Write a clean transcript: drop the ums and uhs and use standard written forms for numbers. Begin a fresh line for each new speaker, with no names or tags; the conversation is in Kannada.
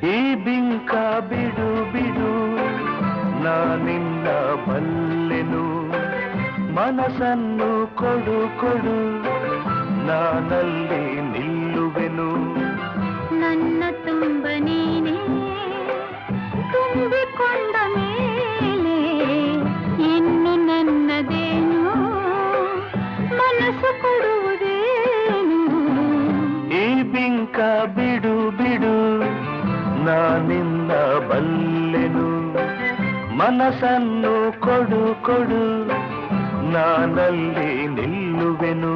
ಈ ಬಿಂಕ ಬಿಡು ಬಿಡು ನಾನಿನ್ನ ಬಲ್ಲೆನು ಮನಸ್ಸನ್ನು ಕೊಡು ಕೊಡು ನಾನಲ್ಲಿ ನಿಲ್ಲುವೆನು
ನನ್ನ ತುಂಬ ನೀನೇ ತುಂಬಿಕೊಂಡ ಮೇಲೆ ಇನ್ನು ನನ್ನದೇನು ಮನಸ್ಸು ಕೊಡುವುದೇನು
ಈ ಬಿಂಕ ಬಿಡು ಬಿಡು ನಾನಿನ್ನ ಬಲ್ಲೆನು ಮನಸ್ಸನ್ನು ಕೊಡು ಕೊಡು ನಾನಲ್ಲಿ ನಿಲ್ಲುವೆನು